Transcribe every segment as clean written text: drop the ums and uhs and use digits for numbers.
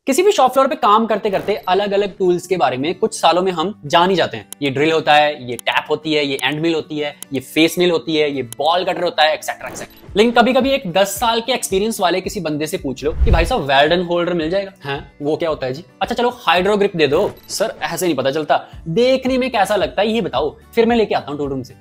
किसी भी shop floor पे काम करते करते अलग अलग टूल्स के बारे में कुछ सालों में हम जान ही जाते हैं। ये ड्रिल होता है, ये टैप होती है, ये एंड मिल होती है, ये फेस मिल होती है, ये बॉल कटर होता है, एक्सेट्रा एक्सेट्रा। लेकिन कभी कभी एक 10 साल के एक्सपीरियंस वाले किसी बंदे से पूछ लो कि भाई साहब वेल्डन होल्डर मिल जाएगा? हाँ, वो क्या होता है जी? अच्छा चलो हाइड्रो ग्रिप दे दो। सर ऐसे नहीं पता चलता, देखने में कैसा लगता है ये बताओ, फिर मैं लेके आता हूँ टूल रूम से।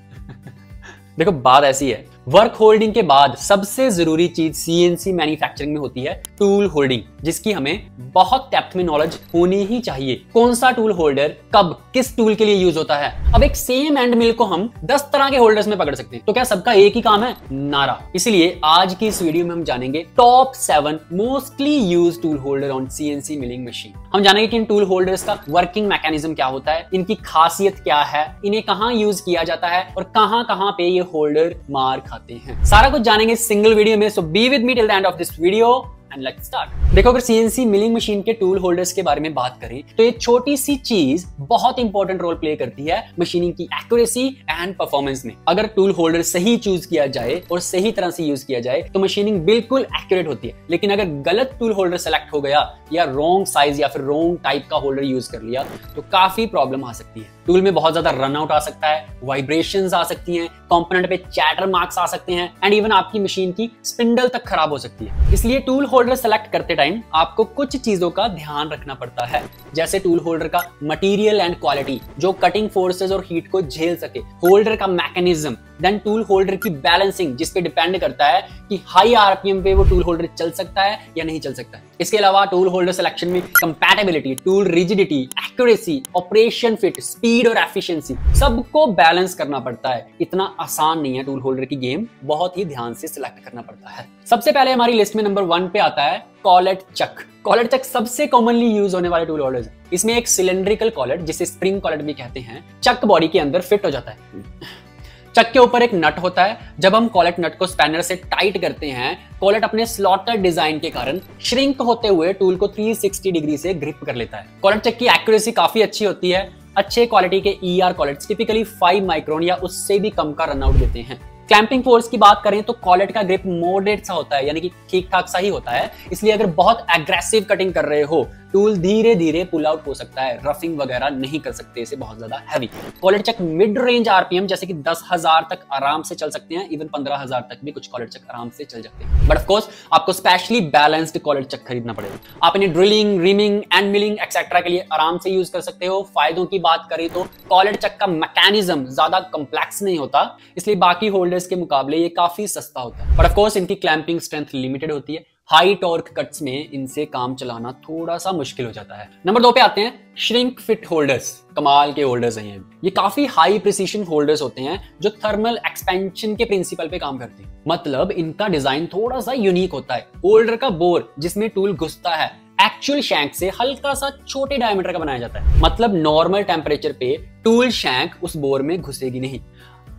देखो बात ऐसी है, वर्क होल्डिंग के बाद सबसे जरूरी चीज सीएनसी मैन्युफैक्चरिंग में होती है टूल होल्डिंग, जिसकी हमें बहुत डेप्थ में नॉलेज होनी ही चाहिए। कौन सा टूल होल्डर कब किस टूल के लिए यूज होता है। अब एक सेम एंड मिल को हम 10 तरह के होल्डर्स में पकड़ सकते हैं, तो क्या सबका एक ही काम है? नारा। इसलिए आज की इस वीडियो में हम जानेंगे top 7 mostly used tool holder on CNC milling machine. हम जानेंगे कि इन टूल होल्डर्स का वर्किंग मैकेनिज्म क्या होता है, इनकी खासियत क्या है, इन्हें कहां यूज किया जाता है और कहां पे ये होल्डर मार खाते हैं। सारा कुछ जानेंगे सिंगल वीडियो में, so be with me till the end of this video and let's start. देखो अगर सीएनसी मिलिंग मशीन के टूल होल्डर्स के बारे में बात करें तो एक छोटी सी चीज बहुत इंपॉर्टेंट रोल प्ले करती है मशीनिंग की एक्यूरेसी एंड परफॉर्मेंस में। अगर टूल होल्डर सही चूज किया जाए और सही तरह से यूज किया जाए तो मशीनिंग बिल्कुल एक्यूरेट होती है। लेकिन अगर गलत टूल होल्डर सेलेक्ट हो गया या रॉन्ग साइज या फिर रॉन्ग टाइप का होल्डर यूज कर लिया तो काफी प्रॉब्लम आ सकती है। टूल में बहुत ज्यादा रन आउट आ सकता है, वाइब्रेशंस आ सकती हैं, कंपोनेंट पे चैटर मार्क्स आ सकते हैं एंड इवन आपकी मशीन की स्पिंडल तक खराब हो सकती है। इसलिए टूल होल्डर सेलेक्ट करते टाइम आपको कुछ चीजों का ध्यान रखना पड़ता है, जैसे टूल होल्डर का मटेरियल एंड क्वालिटी जो कटिंग फोर्सेस और हीट को झेल सके, होल्डर का मैकेनिज्म, देन टूल होल्डर की बैलेंसिंग जिस पे डिपेंड करता है कि हाई आरपीएम पे वो टूल होल्डर चल सकता है या नहीं चल सकता है। इसके अलावा टूल होल्डर सिलेक्शन में compatibility, tool rigidity, accuracy, operation fit, speed और एफिशिएंसी सबको बैलेंस करना पड़ता है। इतना आसान नहीं है टूल होल्डर की गेम, बहुत ही ध्यान से सिलेक्ट करना पड़ता है। सबसे पहले हमारी लिस्ट में नंबर 1 पे आता है कॉलेट चक। कॉलेट चक सबसे कॉमनली यूज होने वाले टूल होल्डर्स। इसमें एक सिलेंड्रिकल कॉलेट जिसे स्प्रिंग कॉलेट भी कहते हैं चक बॉडी के अंदर फिट हो जाता है। चक के ऊपर एक नट होता है। जब हम कॉलेट नट को स्पैनर से टाइट करते हैं, कॉलेट अपने स्लॉटर डिजाइन के कारण श्रिंक होते हुए टूल को 360 डिग्री से ग्रिप कर लेता है। कॉलेट चक की एक्यूरेसी काफी अच्छी होती है। अच्छे क्वालिटी के ईआर कॉलेट्स टिपिकली 5 माइक्रोन या उससे भी कम का रनआउट देते हैं। क्लैंपिंग फोर्स की बात करें तो कॉलेट का ग्रिप मॉडरेट सा होता है, यानी कि ठीक ठाक सा ही होता है। इसलिए अगर बहुत एग्रेसिव कटिंग कर रहे हो, टूल धीरे धीरे पुल आउट हो सकता है, रफिंग वगैरह नहीं कर सकते इसे बहुत ज्यादा हैवी। कॉलेट चक मिड रेंज आरपीएम जैसे कि 10,000 तक आराम से चल सकते हैं, इवन 15,000 तक भी कुछ कॉलेट चक आराम से चल जाते हैं। बट ऑफ कोर्स आपको स्पेशली बैलेंस्ड कॉलेट चक खरीदना पड़ेगा। आप इन्हें drilling, rhyming end milling etcetera के लिए आराम से यूज कर सकते हो। फायदों की बात करें तो कॉलेट चक का मैकेनिज्म ज्यादा कॉम्प्लेक्स नहीं होता, इसलिए बाकी होल्डर्स के मुकाबले ये काफी सस्ता होता है। बट ऑफ कोर्स इनकी क्लैंपिंग स्ट्रेंथ लिमिटेड होती है। हाई टॉर्क कट्स में इनसे काम चलाना थोड़ा सा मुश्किल हो जाता है। नंबर 2 पे आते हैं श्रिंक फिट होल्डर्स। कमाल के होल्डर्स हैं ये काफी हाई प्रिसीशन होल्डर्स होते हैं जो थर्मल एक्सपेंशन के प्रिंसिपल पे काम करते हैं। मतलब इनका डिजाइन थोड़ा सा यूनिक होता है। होल्डर का बोर जिसमें टूल घुसता है एक्चुअल शैंक से हल्का सा छोटे डायमीटर का बनाया जाता है। मतलब नॉर्मल टेम्परेचर पे टूल शैंक उस बोर में घुसेगी नहीं।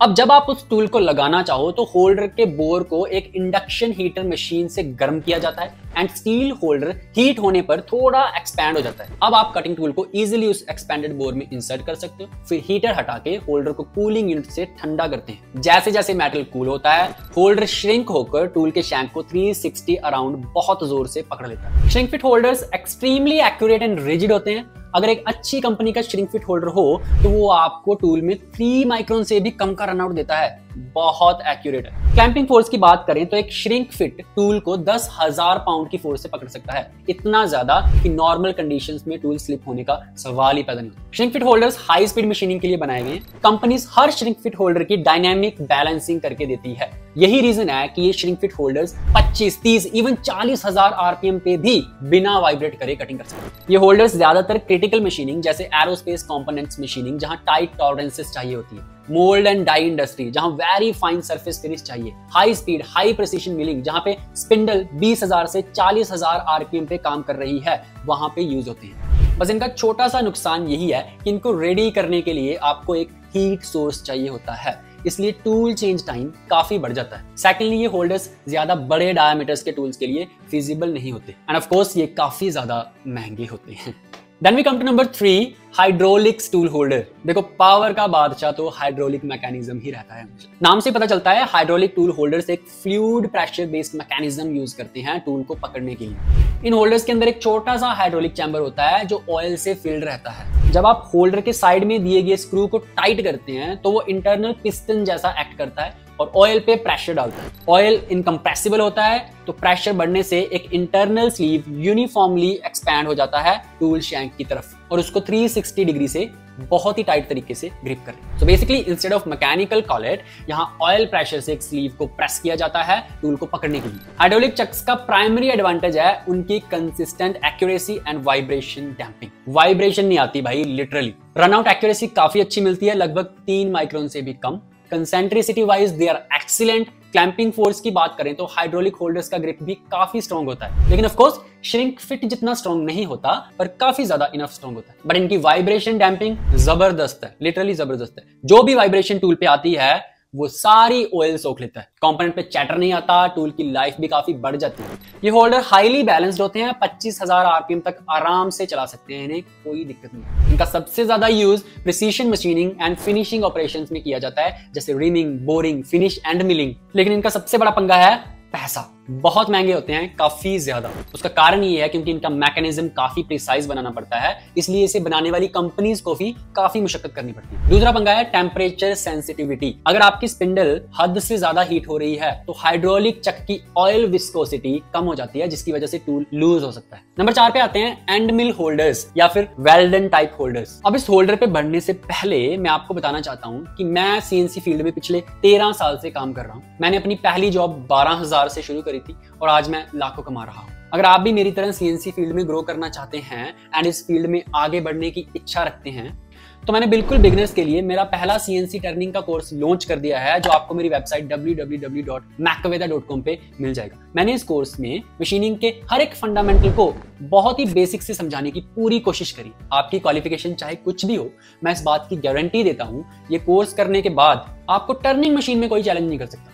अब जब आप उस टूल को लगाना चाहो तो होल्डर के बोर को एक इंडक्शन हीटर मशीन से गर्म किया जाता है एंड स्टील होल्डर हीट होने पर थोड़ा एक्सपैंड हो जाता है। अब आप कटिंग टूल को इजीली उस एक्सपेंडेड बोर में इंसर्ट कर सकते हो। फिर हीटर हटा के होल्डर को कूलिंग यूनिट से ठंडा करते हैं। जैसे जैसे मेटल कूल होता है, होल्डर श्रिंक होकर टूल के शैंक को 360 अराउंड बहुत जोर से पकड़ लेता है। Shrink fit holders extremely accurate and rigid होते हैं। अगर एक अच्छी कंपनी का श्रिंक फिट होल्डर हो तो वो आपको टूल में 3 माइक्रोन से भी कम का रनआउट देता है। बहुत एक्यूरेट है। क्लैंपिंग फोर्स की बात करें तो एक श्रिंक फिट टूल को 10,000 पाउंड की फोर्स से पकड़ सकता है। इतना ज्यादा कि नॉर्मल कंडीशंस में टूल स्लिप होने का सवाल ही पैदा नहीं होता। Shrink fit holders high speed machining के लिए बनाए गए हैं। कंपनीज हर श्रिंक फिट होल्डर की डायनामिक बैलेंसिंग करके देती है। यही रीजन है कि ये shrink fit holders 25, 30, even 40,000 RPM पे भी बिना वाइब्रेट करे कटिंग कर सकते हैं। ये होल्डर्स ज्यादातर क्रिटिकल मशीनिंग जैसे एरोस्पेस कंपोनेंट्स मशीनिंग जहां टाइट टॉलरेंसेस चाहिए होती है, मोल्ड एंड डाई इंडस्ट्री जहां वेरी फाइन सरफेस फिनिश चाहिए, high speed high precision milling जहां पे स्पिंडल 20,000 से 40,000 आरपीएम पे काम कर रही है, वहां पे यूज होते हैं। बस इनका छोटा सा नुकसान यही है कि इनको रेडी करने के लिए आपको एक हीट सोर्स चाहिए होता है, इसलिए टूल चेंज टाइम काफी बढ़ जाता है। सेकेंडली ये होल्डर्स ज्यादा बड़े डायमीटर्स के टूल्स के लिए फिजिबल नहीं होते एंड ऑफ कोर्स ये काफी ज्यादा महंगे होते हैं। Then we come to number 3, hydraulic tool holder. देखो पावर का बादशाह तो हाइड्रोलिक मैकेनिज्म ही रहता है। नाम से पता चलता है हाइड्रोलिक टूल होल्डर्स एक fluid pressure based mechanism use करते हैं टूल को पकड़ने के लिए। इन होल्डर्स के अंदर एक छोटा सा हाइड्रोलिक चैम्बर होता है जो ऑयल से फिल्ड रहता है। जब आप होल्डर के साइड में दिए गए स्क्रू को टाइट करते हैं तो वो इंटरनल पिस्टन जैसा एक्ट करता है और ऑयल पे प्रेशर डालता है। ऑयल इनकम्प्रेसिबल होता है तो प्रेशर बढ़ने से एक इंटरनल स्लीव यूनिफॉर्मली एक्सपैंड हो जाता है टूल शैंक की तरफ और उसको 360 डिग्री से बहुत ही टाइट तरीके से ग्रिप कर रहे हैं। So basically instead of mechanical collet यहाँ ऑयल प्रेशर से एक स्लीव को प्रेस किया जाता है टूल को पकड़ने के लिए। हाइड्रोलिक चक्स का प्राइमरी एडवांटेज है उनकी consistent accuracy and vibration damping. Vibration नहीं आती भाई, लिटरली। रनआउट एक्यूरेसी काफी अच्छी मिलती है, लगभग 3 माइक्रोन से भी कम। Concentricity wise they are excellent. Clamping force की बात करें तो हाइड्रोलिक होल्डर्स का ग्रिप भी काफी स्ट्रॉन्ग होता है, लेकिन ऑफ कोर्स श्रिंक फिट जितना स्ट्रॉन्ग नहीं होता पर काफी ज्यादा इनफ स्ट्रॉन्ग होता है। बट इनकी वाइब्रेशन डैम्पिंग जबरदस्त है, लिटरली जबरदस्त है। जो भी वाइब्रेशन टूल पे आती है वो सारी ऑयल सोख लेता है। कंपोनेंट पे चैटर नहीं आता, टूल की लाइफ भी काफी बढ़ जाती है। ये होल्डर हाईली बैलेंस्ड होते हैं, 25,000 आरपीएम तक आराम से चला सकते हैं, इन्हें कोई दिक्कत नहीं। इनका सबसे ज्यादा use precision machining and finishing operations में किया जाता है, जैसे rhyming, boring, finish end milling. लेकिन इनका सबसे बड़ा पंगा है पैसा। बहुत महंगे होते हैं, काफी ज्यादा। उसका कारण ये है क्योंकि इनका मैकेनिज्म काफी प्रिसाइज बनाना पड़ता है, इसलिए इसे बनाने वाली कंपनीज को भी काफी मुशक्कत करनी पड़ती है। दूसरा पंगा है टेम्परेचर सेंसिटिविटी। अगर आपकी स्पिंडल हद से ज्यादा हीट हो रही है तो हाइड्रोलिक चक की ऑयल विस्कोसिटी कम हो जाती है, जिसकी वजह से टूल लूज हो सकता है। नंबर 4 पे आते हैं एंड मिल होल्डर्स या फिर वेल्डन टाइप होल्डर्स। अब इस होल्डर पे बढ़ने से पहले मैं आपको बताना चाहता हूं कि मैं सीएनसी फील्ड में पिछले 13 साल से काम कर रहा हूं। मैंने अपनी पहली जॉब 12,000 से शुरू करी थी और आज मैं लाखों कमा रहा हूं। अगर आप भी मेरी तरह सीएनसी फील्ड में ग्रो करना चाहते हैं एंड इस फील्ड में आगे बढ़ने की इच्छा रखते हैं तो मैंने बिल्कुल बिगिनर्स के लिए मेरा पहला सीएनसी टर्निंग का कोर्स लॉन्च कर दिया है, जो आपको मेरी वेबसाइट www.macaveda.com पे मिल जाएगा। मैंने इस कोर्स में मशीनिंग के हर एक फंडामेंटल को बहुत ही बेसिक से समझाने की पूरी कोशिश करी। आपकी क्वालिफिकेशन चाहे कुछ भी हो, मैं इस बात की गारंटी देता हूं, ये कोर्स करने के बाद आपको टर्निंग मशीन में कोई चैलेंज नहीं कर सकता।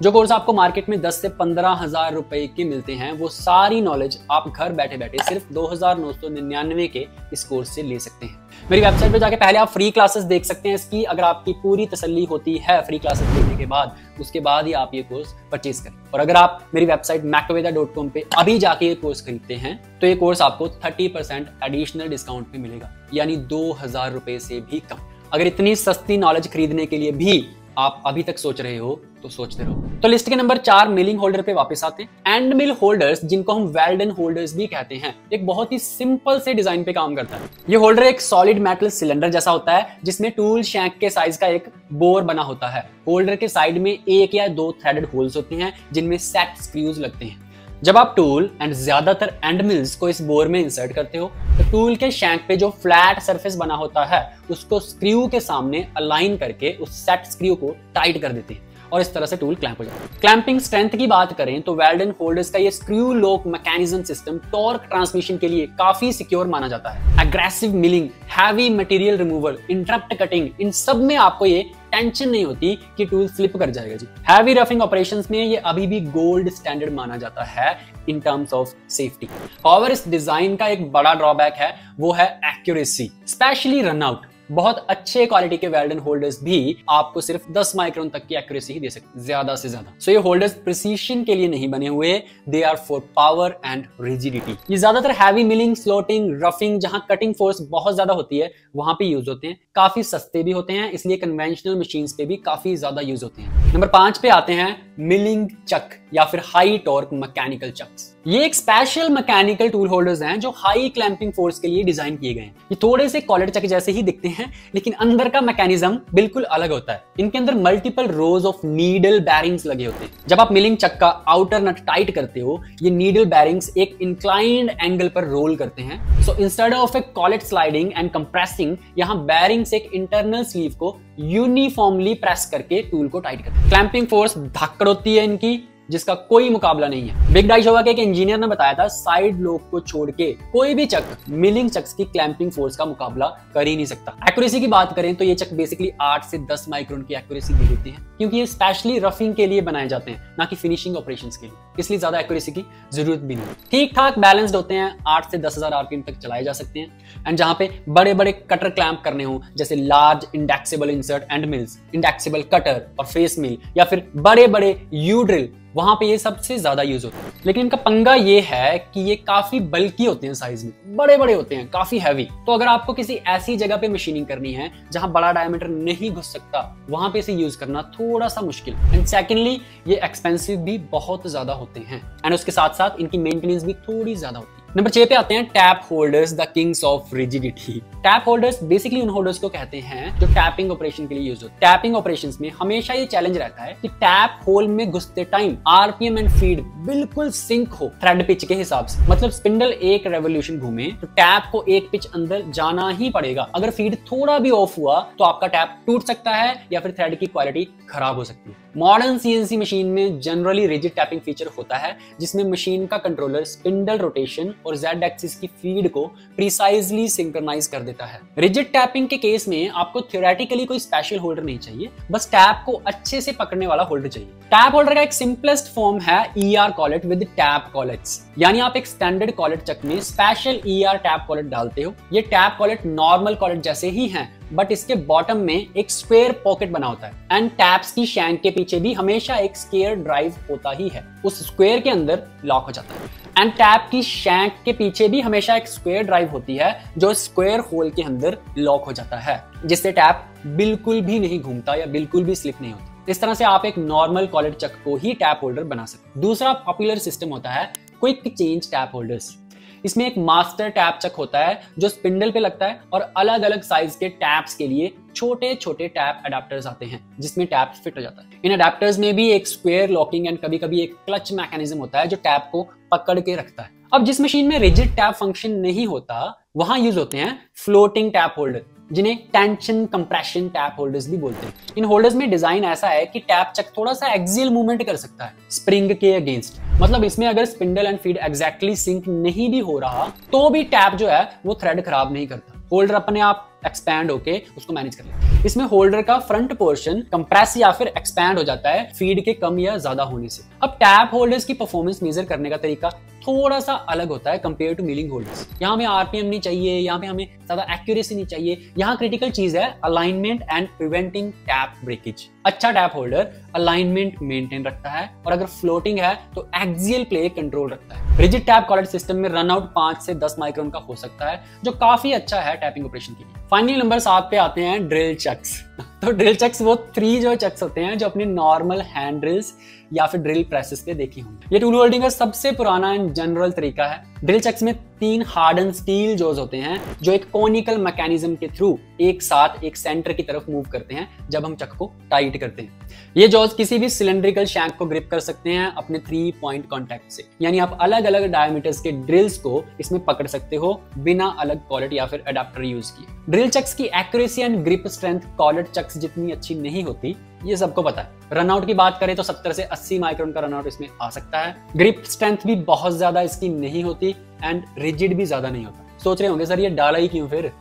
जो कोर्स आपको मार्केट में 10 से 15,000 रुपए के मिलते हैं, वो सारी नॉलेज आप घर बैठे बैठे सिर्फ 2,999 के इस कोर्स से ले सकते हैं। मेरी वेबसाइट पे जाके पहले आप फ्री क्लासेस देख सकते हैं इसकी। अगर आपकी पूरी तसल्ली होती है फ्री क्लासेस देखने के बाद, उसके बाद ही आप ये कोर्स परचेज करें। और अगर आप मेरी वेबसाइट macaveda.com पे अभी जाके ये कोर्स खरीदते हैं तो ये कोर्स आपको 30% एडिशनल डिस्काउंट पे मिलेगा, यानी 2,000 रुपए से भी कम। अगर इतनी सस्ती नॉलेज खरीदने के लिए भी आप अभी तक सोच रहे हो तो सोचते रहो। तो लिस्ट के नंबर 4 मिलिंग होल्डर पे वापस आते हैं। एंड मिल होल्डर्स, जिनको हम वेल्डन होल्डर्स भी कहते हैं, एक बहुत ही सिंपल से डिजाइन पे काम करता है। ये होल्डर एक सॉलिड मेटल सिलेंडर जैसा होता है जिसमें टूल शैंक के साइज का एक बोर बना होता है। होल्डर के साइड में 1 या 2 थ्रेडेड होल्स होते हैं जिनमें सेट स्क्रूज लगते हैं। जब आप टूल एंड ज्यादातर एंड मिल्स को इस बोर में इंसर्ट करते हो तो टूल के शैंक पे जो फ्लैट सरफेस बना होता है उसको स्क्रू के सामने अलाइन करके उस सेट स्क्रू को टाइट कर देते हैं और इस तरह से टूल क्लैंप हो जाता है। क्लैंपिंग स्ट्रेंथ की बात करें तो वेल्डन होल्डर्स का ये screw lock mechanism system torque transmission के लिए काफी सिक्योर माना जाता है। Aggressive milling, heavy material removal, interrupt cutting, इन सब में आपको ये टेंशन नहीं होती कि टूल स्लिप कर जाएगा जी। हैवी रफिंग ऑपरेशंस में ये अभी भी गोल्ड स्टैंडर्ड माना जाता है in terms of safety. However इस डिजाइन का एक बड़ा ड्रॉबैक है, वो है एक्यूरेसी, स्पेशली रनआउट। बहुत अच्छे क्वालिटी के वेल्डन होल्डर्स भी आपको सिर्फ 10 माइक्रोन तक की एक्यूरेसी ही दे सकते, ज्यादा से ज्यादा। सो ये होल्डर्स प्रिसीशन के लिए नहीं बने हुए, they are for power and rigidity. ये ज्यादातर हैवी मिलिंग, स्लॉटिंग, रफिंग, जहां कटिंग फोर्स बहुत ज्यादा होती है वहां पे यूज होते हैं। काफी सस्ते भी होते हैं, इसलिए कन्वेंशनल मशीन्स पे भी काफी ज्यादा यूज होते हैं। नंबर 5 पे आते हैं मिलिंग चक या फिर हाई टॉर्क मैकेनिकल चक्स। ये एक स्पेशल मैकेनिकल टूल होल्डर्स हैं जो हाई क्लैंपिंग फोर्स के लिए डिजाइन किए गए हैं। ये थोड़े से कॉलेट चक जैसे ही दिखते हैं, लेकिन अंदर का मैकेनिज्म बिल्कुल अलग होता है। इनके अंदर multiple rose of needle bearings लगे होते हैं। जब आप मिलिंग चक का आउटर नट टाइट करते हो, ये नीडल बैरिंग्स एक इंक्लाइंड एंगल पर रोल करते हैं। So instead of A collet sliding and compressing, यहाँ बैरिंग्स एक इंटरनल स्लीव को यूनिफॉर्मली प्रेस करके टूल को टाइट करते हैं। क्लैंपिंग फोर्स धाकड़ होती है इनकी, जिसका कोई मुकाबला नहीं है। बिग डाइशोवा के एक इंजीनियर ने बताया था साइड लोब को छोड़ के कोई भी चक मिलिंग चक्स की क्लैंपिंग फोर्स का मुकाबला कर ही नहीं सकता। एक्यूरेसी की बात करें तो ये चक बेसिकली 8 से 10 माइक्रोन की एक्यूरेसी दे देते हैं, क्योंकि ये स्पेशली रफिंग के लिए बनाए जाते हैं, ना कि फिनिशिंग ऑपरेशंस के लिए, इसलिए ज्यादा एक्यूरेसी की जरूरत भी नहीं। ठीक ठाक बैलेंस्ड होते हैं, 8 से 10,000 आरपीएम तक चलाए जा सकते हैं। एंड जहां पे बड़े बड़े कटर क्लैंप करने हो, जैसे large indexable insert end mills, indexable cutter और फेस मिल, या फिर बड़े बड़े यू ड्रिल, वहां पे ये सबसे ज्यादा यूज होता है। लेकिन इनका पंगा ये है कि ये काफी बल्की होते हैं, साइज में बड़े बड़े होते हैं, काफी हैवी। तो अगर आपको किसी ऐसी जगह पे मशीनिंग करनी है जहां बड़ा डायमीटर नहीं घुस सकता, वहां पे इसे यूज करना थोड़ा सा मुश्किल। एंड सेकेंडली ये एक्सपेंसिव भी बहुत ज्यादा होते हैं, एंड उसके साथ साथ इनकी मेंटेनेंस भी थोड़ी ज्यादा होती है। नंबर 6 पे आते हैं tap holders, the Kings of rigidity. Tap holders basically उन होल्डर्स को कहते हैं जो टैपिंग ऑपरेशन के लिए यूज होते हैं। टैपिंग ऑपरेशंस में हमेशा ये चैलेंज रहता है कि टैप होल में घुसते टाइम आरपीएम एंड फीड बिल्कुल सिंक हो थ्रेड पिच के हिसाब से। मतलब स्पिंडल एक रेवोल्यूशन घूमे तो टैप को एक पिच अंदर जाना ही पड़ेगा। अगर फीड थोड़ा भी ऑफ हुआ तो आपका टैप टूट सकता है या फिर थ्रेड की क्वालिटी खराब हो सकती है। मॉडर्न सीएनसी मशीन में जनरली रिजिड टैपिंग फीचर होता है, जिसमें मशीन का कंट्रोलर स्पिंडल रोटेशन और जेड एक्सिस की फीड को प्रिसाइजली सिंक्रोनाइज कर देता है। रिजिड टैपिंग के केस में आपको थ्योरेटिकली कोई स्पेशल होल्डर नहीं चाहिए, बस टैप को अच्छे से पकड़ने वाला होल्डर चाहिए। टैप होल्डर का एक सिंपलेस्ट फॉर्म है ईआर कॉलेट विद टैप कॉलेट्स, यानी आप एक स्टैंडर्ड कॉलेट चक में स्पेशल ईआर टैप कॉलेट डालते हो। ये टैप कॉलेट नॉर्मल कॉलेट जैसे ही हैं, बट इसके बॉटम में एक स्क्वायर पॉकेट बना होता है। एंड टैप्स की शैंक के पीछे भी हमेशा एक स्क्वायर ड्राइव होता ही है, उस स्क्वायर के अंदर लॉक हो जाता है। एंड टैप की शैंक के पीछे भी हमेशा एक स्क्वायर ड्राइव होती है जो स्क्वायर होल के अंदर लॉक हो जाता है, जिससे टैप बिल्कुल भी नहीं घूमता या बिल्कुल भी स्लिप नहीं होता। इस तरह से आप एक नॉर्मल कॉलेट चक को ही टैप होल्डर बना सकते। दूसरा पॉपुलर सिस्टम होता है क्विक चेंज टैप होल्डर्स। इसमें एक मास्टर टैप चक होता है जो स्पिंडल पे लगता है, और अलग अलग साइज के टैप्स के लिए छोटे छोटे टैप अडेप्टर्स आते हैं जिसमें टैप फिट हो जाता है। इन अडेप्टर्स में भी एक स्क्वायर लॉकिंग एंड कभी कभी एक क्लच मैकेनिज्म होता है जो टैप को पकड़ के रखता है। अब जिस मशीन में रिजिड टैप फंक्शन नहीं होता वहां यूज होते हैं फ्लोटिंग टैप होल्डर, जिन्हें टेंशन कंप्रेशन टैप होल्डर्स भी बोलते हैं। इन होल्डर्स में डिजाइन ऐसा है कि टैप चक थोड़ा सा एक्सियल मूवमेंट कर सकता है स्प्रिंग के अगेंस्ट। मतलब इसमें अगर spindle and feed exactly sync नहीं भी हो रहा तो भी टैप जो है वो थ्रेड खराब नहीं करता, होल्डर अपने आप एक्सपैंड होके उसको मैनेज कर लेता है। इसमें होल्डर का फ्रंट पोर्शन कंप्रेस या फिर एक्सपैंड हो जाता है फीड के कम या ज्यादा होने से। अब टैप होल्डर्स की परफॉर्मेंस मेजर करने का तरीका थोड़ा सा अलग होता है कंपेयर टू मिलिंग होल्डर्स। यहाँ हमें आरपीएम नहीं चाहिए, यहाँ पे हमें ज्यादा एक्यूरेसी नहीं चाहिए। यहाँ क्रिटिकल चीज है alignment and preventing tap breakage. अच्छा टैप होल्डर अलाइनमेंट मेंटेन रखता है, और अगर फ्लोटिंग है तो एक्सियल प्ले कंट्रोल रखता है। रिजिड टैप कॉलेट सिस्टम में रन आउट 5 से 10 माइक्रोन का हो सकता है, जो काफी अच्छा है टैपिंग ऑपरेशन के लिए। फाइनली नंबर 7 पे आते हैं ड्रिल चक्स। तो ड्रिल चक्स वो 3 जो चक्स होते हैं जो अपने नॉर्मल हैंड ड्रिल्स या फिर ड्रिल प्रेसेस पे देखे होंगे। ये टूल होल्डिंग का सबसे पुराना एंड जनरल तरीका है। ड्रिल चक्स में 3 हार्डन स्टील जोज होते हैं जो एक कोनिकल मैकेनिज्म के थ्रू एक साथ एक सेंटर की तरफ मूव करते हैं जब हम चक को टाइट करते हैं। ये जॉज किसी भी सिलेंड्रिकल शैंक को ग्रिप कर सकते हैं अपने 3 पॉइंट कॉन्टैक्ट से, यानी आप अलग अलग डायमीटर्स के ड्रिल्स को इसमें पकड़ सकते हो बिना अलग कॉलेट या फिर अडेप्टर यूज किए। ड्रिल चक्स की accuracy and grip strength collet chucks जितनी अच्छी नहीं होती, ये सबको पता है। रनआउट की बात करें तो 70 से 80 माइक्रोन का रनआउट इसमें आ सकता है। ग्रिप स्ट्रेंथ भी बहुत ज्यादा इसकी नहीं होती एंड रिजिड भी ज्यादा नहीं होता। सोच रहे होंगे सर ये डाला ही क्यों फिर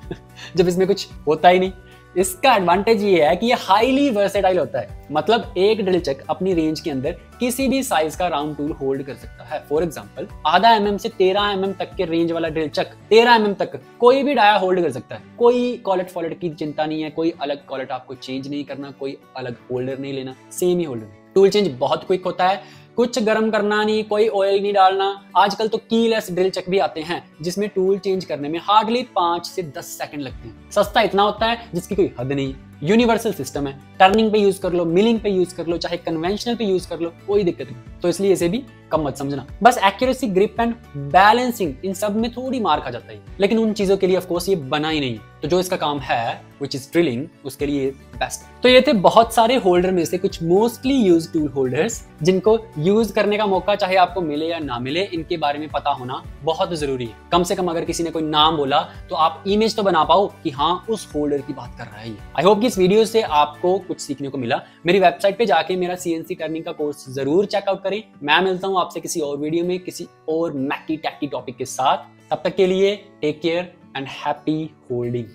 जब इसमें कुछ होता ही नहीं। इसका एडवांटेज ये है कि ये हाईली वर्सेटाइल होता है। मतलब एक ड्रिल चक अपनी रेंज के अंदर किसी भी साइज का राउंड टूल होल्ड कर सकता है। फॉर एग्जांपल आधा mm से 13 mm तक के रेंज वाला ड्रिल चक 13 mm तक कोई भी डाया होल्ड कर सकता है। कोई कॉलेट फॉलेट की चिंता नहीं है, कोई अलग कॉलेट आपको चेंज नहीं करना, कोई अलग होल्डर नहीं लेना, सेम ही होल्डर। टूल चेंज बहुत क्विक होता है, कुछ गर्म करना नहीं, कोई ऑयल नहीं डालना। आजकल तो कीलेस ड्रिल चक भी आते हैं जिसमें टूल चेंज करने में हार्डली 5 से 10 सेकंड लगते हैं। सस्ता इतना होता है जिसकी कोई हद नहीं। यूनिवर्सल सिस्टम है, टर्निंग पे यूज कर लो, मिलिंग पे यूज कर लो, चाहे कन्वेंशनल पे यूज कर लो, कोई दिक्कत नहीं। तो इसलिए इसे भी कम मत समझना। बस एक्यूरेसी, ग्रिप एंड बैलेंसिंग, इन सब में थोड़ी मार खा जाता है, लेकिन उन चीजों के लिए ऑफ कोर्स ये बना ही नहीं है। तो जो इसका काम है विच इज ड्रिलिंग, उसके लिए बेस्ट। तो ये थे बहुत सारे होल्डर में से कुछ मोस्टली यूज टूल होल्डर्स जिनको यूज करने का मौका चाहे आपको मिले या ना मिले, इनके बारे में पता होना बहुत जरूरी है। कम से कम अगर किसी ने कोई नाम बोला तो आप इमेज तो बना पाओ कि हाँ उस होल्डर की बात कर रहा है। आई होप कि इस वीडियो से आपको कुछ सीखने को मिला। मेरी वेबसाइट पे जाके मेरा CNC टर्निंग का कोर्स जरूर चेकआउट करें। मैं मिलता हूं आपसे किसी और वीडियो में किसी और मैकी टैकी टॉपिक के साथ। तब तक के लिए take care and happy holding.